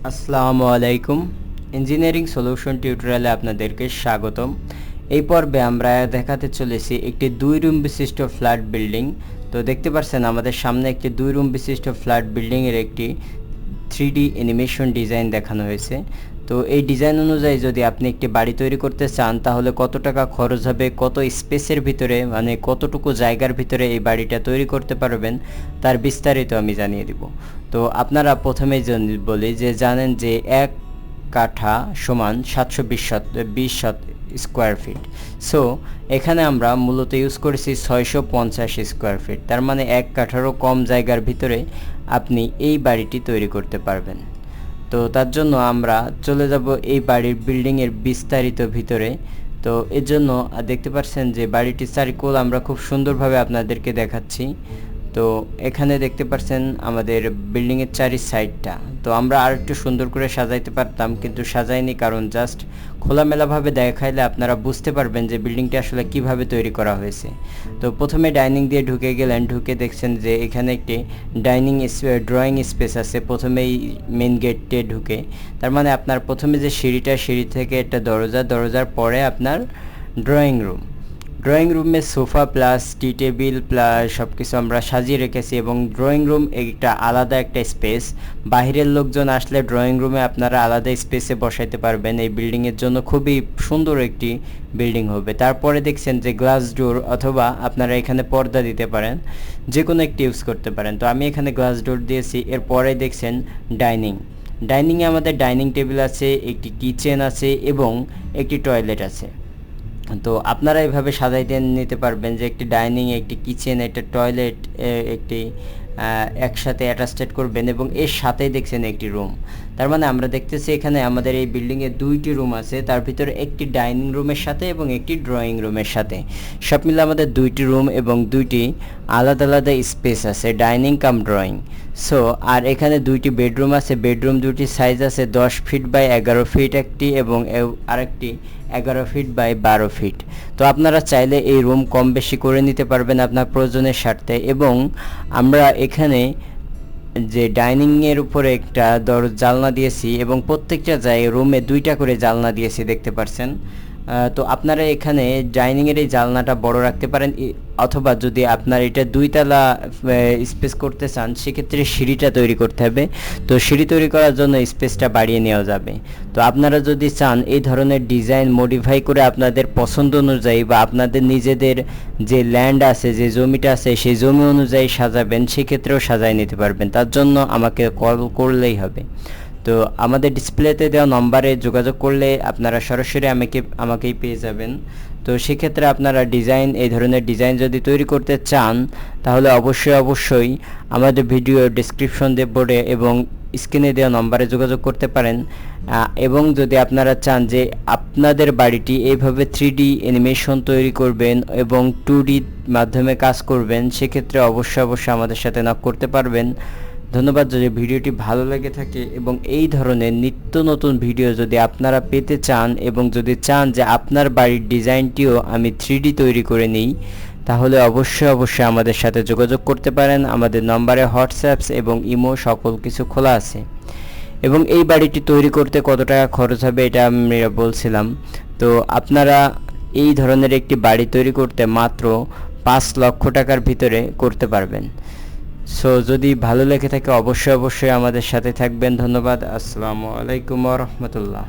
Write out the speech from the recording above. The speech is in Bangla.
আসসালামু আলাইকুম। ইঞ্জিনিয়ারিং সলিউশন টিউটোরিয়ালে আপনাদেরকে স্বাগতম। এই পর্বে আমরা দেখাতে চলেছি একটি 2 রুম বিশিষ্ট ফ্ল্যাট বিল্ডিং। তো দেখতে পাচ্ছেন আমাদের সামনে একটি 2 রুম বিশিষ্ট ফ্ল্যাট বিল্ডিংয়ের একটি 3D অ্যানিমেশন ডিজাইন দেখানো হয়েছে। তো এই ডিজাইন অনুযায়ী যদি আপনি একটি বাড়ি তৈরি করতে চান তাহলে কত টাকা খরচ হবে, কত স্পেসের ভিতরে মানে কতটুকু জায়গার ভিতরে এই বাড়িটা তৈরি করতে পারবেন তার বিস্তারিত আমি জানিয়ে দিব। তো আপনারা প্রথমেই বলি যে জানেন যে 1 কাঠা সমান 720 স্কোয়ার ফিট। সো এখানে আমরা মূলত ইউজ করেছি 650 স্কোয়ার ফিট, তার মানে 1 কাঠারও কম জায়গার ভিতরে আপনি এই বাড়িটি তৈরি করতে পারবেন। তো তার জন্য আমরা চলে যাব এই বাড়ির বিল্ডিংয়ের বিস্তারিত ভিতরে। তো এর জন্য দেখতে পাচ্ছেন যে বাড়িটির চারিকোণ আমরা খুব সুন্দরভাবে আপনাদেরকে দেখাচ্ছি। তো এখানে দেখতে পাচ্ছেন আমাদের বিল্ডিংয়ের চারি সাইডটা। তো আমরা আর একটু সুন্দর করে সাজাইতে পারতাম, কিন্তু সাজাইনি, কারণ জাস্ট খোলামেলাভাবে দেখাইলে আপনারা বুঝতে পারবেন যে বিল্ডিংটি আসলে কিভাবে তৈরি করা হয়েছে। তো প্রথমে ডাইনিং দিয়ে ঢুকে গেলেন, ঢুকে দেখছেন যে এখানে একটি ড্রয়িং স্পেস আছে প্রথমেই মেন গেটে ঢুকে। তার মানে আপনার প্রথমে যে সিঁড়ি থেকে একটা দরজার পরে আপনার ড্রয়িং রুমে সোফা প্লাস টি টেবিল প্লাস সব কিছু আমরা সাজিয়ে রেখেছি, এবং ড্রয়িং রুম একটা আলাদা একটা স্পেস। বাহিরের লোকজন আসলে ড্রয়িং রুমে আপনারা আলাদা স্পেসে বসাইতে পারবেন। এই বিল্ডিংয়ের জন্য খুবই সুন্দর একটি বিল্ডিং হবে। তারপরে দেখছেন যে গ্লাস ডোর, অথবা আপনারা এখানে পর্দা দিতে পারেন, যে কোনো একটি ইউজ করতে পারেন। তো আমি এখানে গ্লাস ডোর দিয়েছি। এরপরে দেখছেন ডাইনিংয়ে আমাদের ডাইনিং টেবিল আছে, একটি কিচেন আছে এবং একটি টয়লেট আছে। তো আপনারা এইভাবে সাজাইতে নিতে পারবেন যে একটি ডাইনিং, একটি কিচেন, একটা টয়লেট, একটি একসাথে অ্যাটাচড করবেন, এবং এর সাথেই দেখছেন একটি রুম। তার মানে আমরা দেখতেছি এখানে আমাদের এই বিল্ডিংয়ে 2টি রুম আছে, তার ভিতরে একটি ডাইনিং রুমের সাথে এবং একটি ড্রয়িং রুমের সাথে। সব মিলে আমাদের 2টি রুম এবং 2টি আলাদা আলাদা স্পেস আছে, ডাইনিং কাম ড্রয়িং। সো আর এখানে 2টি বেডরুম আছে। বেডরুম 2টি সাইজ আছে 10 ফিট বাই 11 ফিট একটি, এবং আরেকটি 11 ফিট বাই 12 ফিট। তো আপনারা চাইলে এই রুম কম বেশি করে নিতে পারবেন আপনার প্রয়োজনের স্বার্থে। এবং আমরা এখানে যে ডাইনিংয়ের উপরে একটা জানলা দিয়েছি, এবং প্রত্যেকটা রুমে 2টা করে জানলা দিয়েছি, দেখতে পাচ্ছেন। তো আপনারা এখানে ডাইনিংয়ের এই জানলাটা বড় রাখতে পারেন, অথবা যদি আপনার এটা 2 তলা স্পেস করতে চান সেক্ষেত্রে সিঁড়িটা তৈরি করতে হবে। তো সিঁড়ি তৈরি করার জন্য স্পেসটা বাড়িয়ে নেওয়া যাবে। তো আপনারা যদি চান এই ধরনের ডিজাইন মডিফাই করে আপনাদের পছন্দ অনুযায়ী বা আপনাদের নিজেদের যে ল্যান্ড আছে, যে জমিটা আছে, সেই জমি অনুযায়ী সাজাবেন, সেক্ষেত্রেও সাজায় নিতে পারবেন। তার জন্য আমাকে কল করলেই হবে। তো আমাদের ডিসপ্লেতে দেওয়া নম্বরে যোগাযোগ করলে আপনারা সরাসরি আমাকেই পেয়ে যাবেন। তো সেক্ষেত্রে আপনারা এই ধরনের ডিজাইন যদি তৈরি করতে চান তাহলে অবশ্যই আমাদের ভিডিও ডেসক্রিপশন বোর্ডে এবং স্ক্রিনে দেওয়া নম্বরে যোগাযোগ করতে পারেন। এবং যদি আপনারা চান যে আপনাদের বাড়িটি এইভাবে 3D অ্যানিমেশন তৈরি করবেন এবং 2D মাধ্যমে কাজ করবেন, সেক্ষেত্রে অবশ্যই আমাদের সাথে নক করতে পারবেন। ধন্যবাদ। যদি ভিডিওটি ভালো লেগে থাকে এবং এই ধরনের নিত্য নতুন ভিডিও যদি আপনারা পেতে চান, এবং যদি চান যে আপনার বাড়ির ডিজাইনটিও আমি 3D তৈরি করে নিই, তাহলে অবশ্যই আমাদের সাথে যোগাযোগ করতে পারেন। আমাদের নম্বরে হোয়াটসঅ্যাপ এবং ইমো সকল কিছু খোলা আছে। এবং এই বাড়িটি তৈরি করতে কত টাকা খরচ হবে এটা আমি বলছিলাম। তো আপনারা এই ধরনের একটি বাড়ি তৈরি করতে মাত্র 5 লক্ষ টাকার ভিতরে করতে পারবেন। সো যদি ভালো লেগে থাকে অবশ্যই আমাদের সাথে থাকবেন। ধন্যবাদ। আসসালামু আলাইকুম ওয়া রাহমাতুল্লাহ।